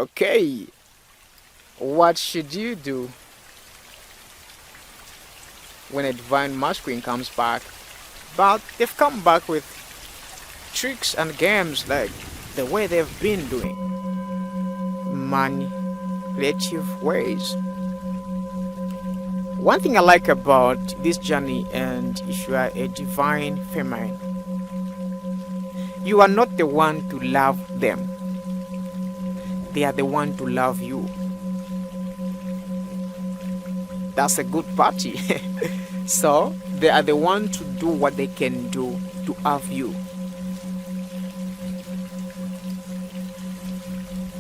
Okay, what should you do when a divine masculine comes back? But they've come back with tricks and games like the way they've been doing, manipulative ways. One thing I like about this journey, and if you are a divine feminine, you are not the one to love them. They are the one to love you. That's a good party. So they are the one to do what they can do to have you.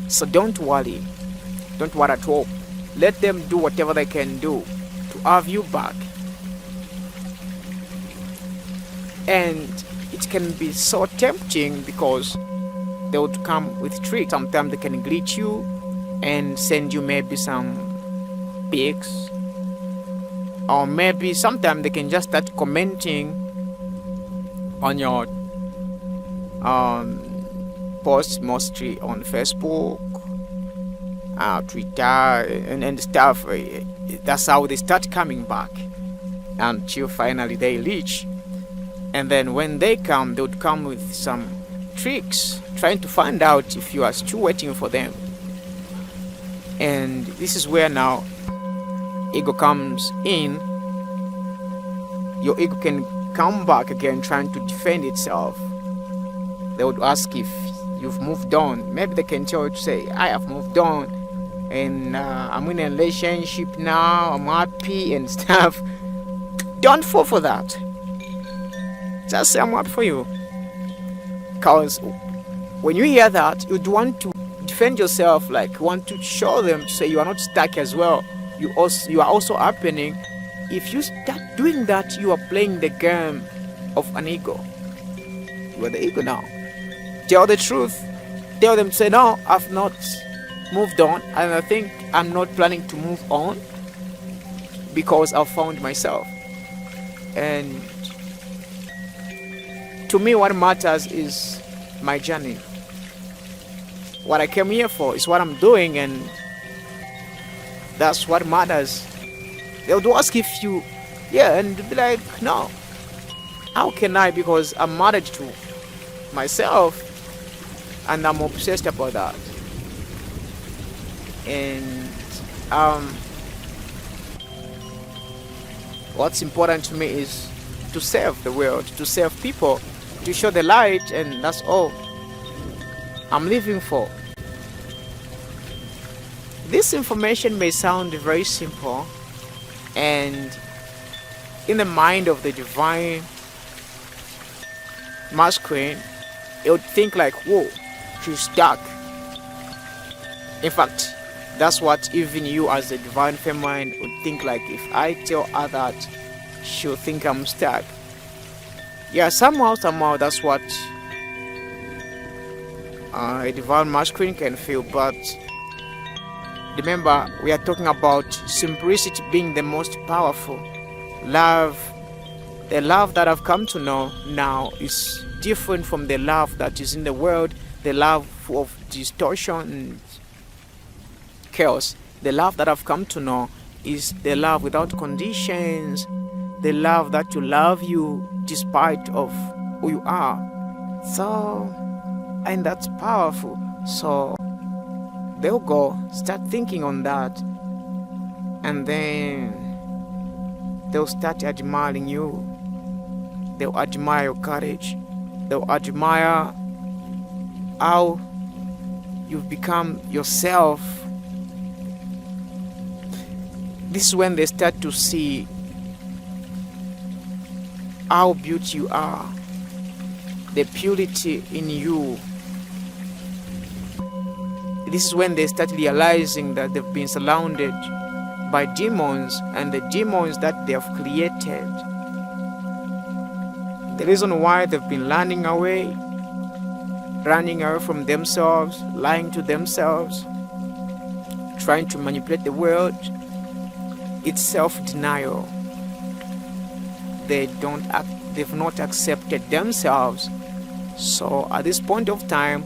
So don't worry at all. Let them do whatever they can do to have you back. And it can be so tempting because they would come with tricks. Sometimes they can glitch you and send you maybe some pics, or maybe sometimes they can just start commenting on your posts, mostly on Facebook, Twitter, and stuff. That's how they start coming back until finally they reach. And then when they come, they would come with some tricks, trying to find out if you are still waiting for them. And this is where now ego comes in. Your ego can come back again trying to defend itself. They would ask if you've moved on. Maybe they can tell you to say, I have moved on and I'm in a relationship now, I'm happy and stuff. Don't fall for that. Just say I'm happy for you. Because when you hear that, you'd want to defend yourself, like want to show them, to say you are not stuck as well. You are also happening. If you start doing that, you are playing the game of an ego. You are the ego now. Tell the truth. Tell them, say, no, I've not moved on, and I think I'm not planning to move on because I've found myself. And to me, what matters is my journey. What I came here for is what I'm doing, and that's what matters. They would ask if you, and be like, no, how can I? Because I'm married to myself, and I'm obsessed about that. And what's important to me is to serve the world, to serve people, to show the light, and that's all I'm living for. This information may sound very simple, and in the mind of the divine masculine, it would think like, whoa, she's stuck. In fact, that's what even you as the divine feminine would think, like, if I tell her that, she'll think I'm stuck. Yeah, somehow that's what a divine masculine can feel. But remember, we are talking about simplicity being the most powerful. Love, the love that I've come to know now, is different from the love that is in the world, the love of distortion and chaos. The love that I've come to know is the love without conditions, the love that will love you despite of who you are. So, and that's powerful. So they'll go start thinking on that, and then they'll start admiring you. They'll admire your courage. They'll admire how you've become yourself. This is when they start to see how beautiful you are, the purity in you. This is when they start realizing that they've been surrounded by demons, and the demons that they have created. The reason why they've been running away from themselves, lying to themselves, trying to manipulate the world, it's self-denial. They've not accepted themselves. So at this point of time,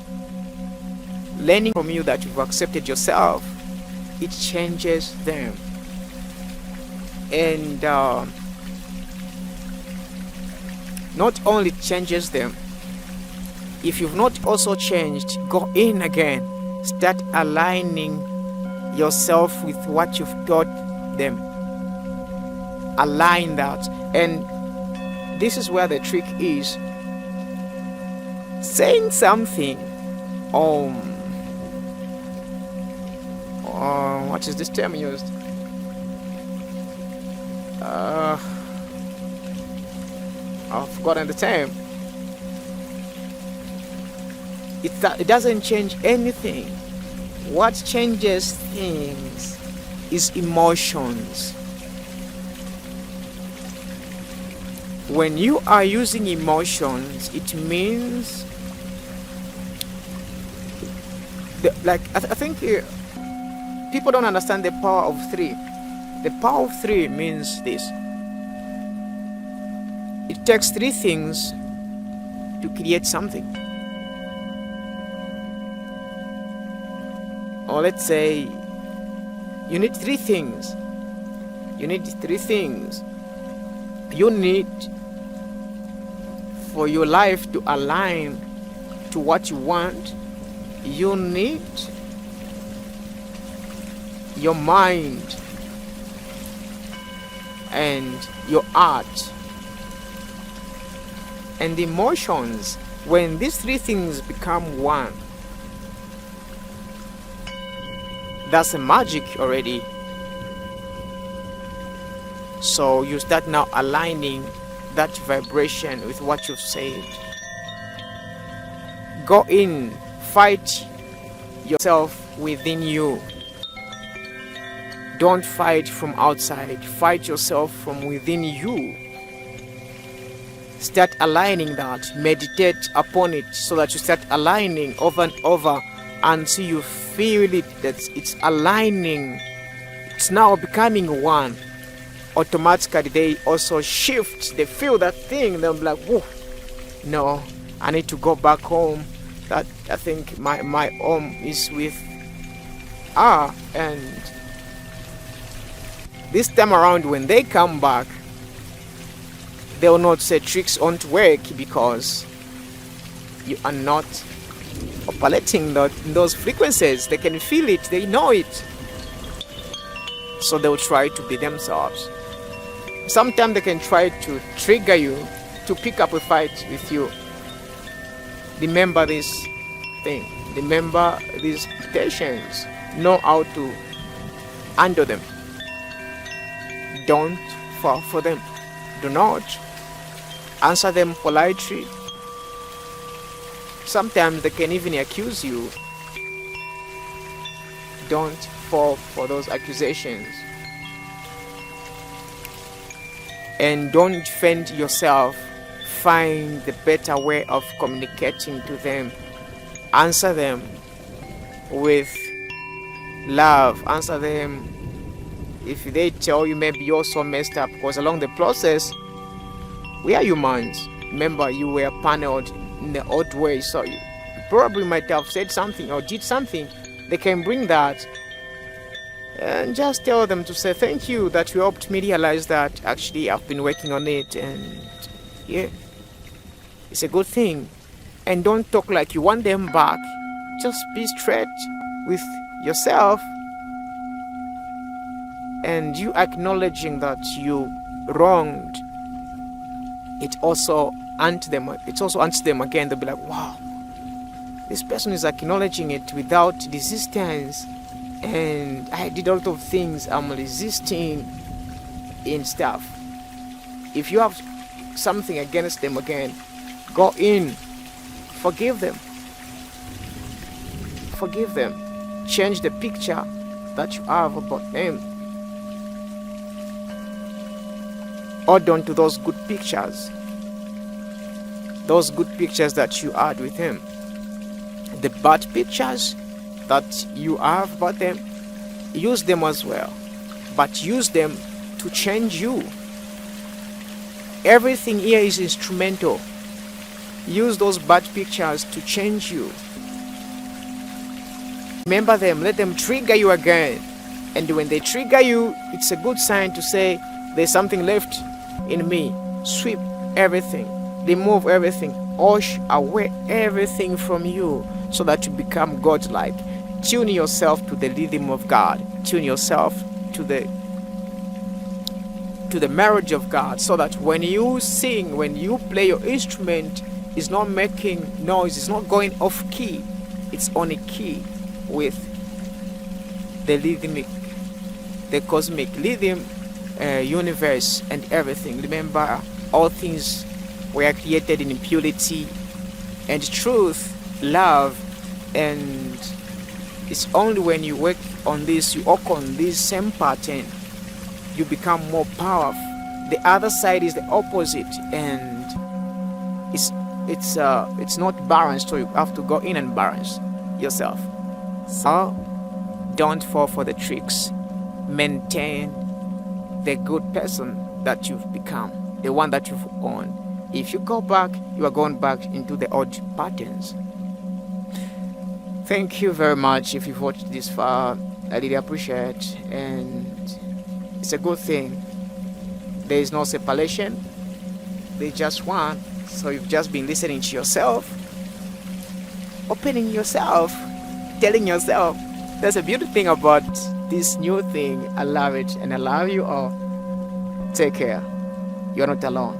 learning from you that you've accepted yourself, it changes them. And not only changes them, if you've not also changed, go in again. Start aligning yourself with what you've taught them. Align that. And this is where the trick is. Saying something, what is this term used? I've forgotten the term. It doesn't change anything. What changes things is emotions. When you are using emotions, it means I think people don't understand the power of three. The power of three means this. It takes three things to create something. Or let's say you need three things. You need for your life to align to what you want. You need your mind and your heart and emotions. When these three things become one, that's a magic already. So you start now aligning that vibration with what you've said. Go in, fight yourself within you. Don't fight from outside. Fight yourself from within you. Start aligning that. Meditate upon it so that you start aligning over and over until you feel it, that it's aligning. It's now becoming one. Automatically they also shift. They feel that thing. They'll be like, whoa, no, I need to go back home. That I think my home is with her. And this time around, when they come back, they will not say tricks won't work because you are not operating those frequencies. They can feel it, they know it. So they will try to be themselves. Sometimes they can try to trigger you to pick up a fight with you. Remember this thing. Remember these tensions. Know how to handle them. Don't fall for them. Do not answer them politely. Sometimes they can even accuse you. Don't fall for those accusations. And don't defend yourself. Find the better way of communicating to them. Answer them with love. Answer them if they tell you maybe you're so messed up, because along the process we are humans. Remember, you were paneled in the odd way, so you probably might have said something or did something. They can bring that and just tell them to say thank you that you helped me realize that actually I've been working on it, and yeah, it's a good thing. And don't talk like you want them back. Just be straight with yourself, and you acknowledging that you wronged. It also answers them again. They'll be like, wow, this person is acknowledging it without resistance, and I did a lot of things I'm resisting in stuff. If you have something against them again, go in, forgive them. Change the picture that you have about them. Hold on to those good pictures that you had with him. The bad pictures that you have about them, use them as well, but use them to change you. Everything here is instrumental. Use those bad pictures to change you. Remember them, let them trigger you again. And when they trigger you, it's a good sign to say, there's something left in me. Sweep everything, remove everything, wash away everything from you so that you become godlike. Tune yourself to the rhythm of God. Tune yourself to the marriage of God, so that when you sing, when you play your instrument, it's not making noise, it's not going off key, it's on a key with the rhythmic, the cosmic rhythm, universe and everything. Remember, all things were created in purity and truth, love, and it's only when you work on this, you work on this same pattern, you become more powerful. The other side is the opposite, and it's not balanced, so you have to go in and balance yourself. So don't fall for the tricks. Maintain the good person that you've become, the one that you've owned. If you go back, you are going back into the old patterns. Thank you very much if you've watched this far. I really appreciate it, and it's a good thing. There is no separation, there's just one. So you've just been listening to yourself, opening yourself, telling yourself. That's a beautiful thing about this new thing. I love it, and I love you all. Take care. You're not alone.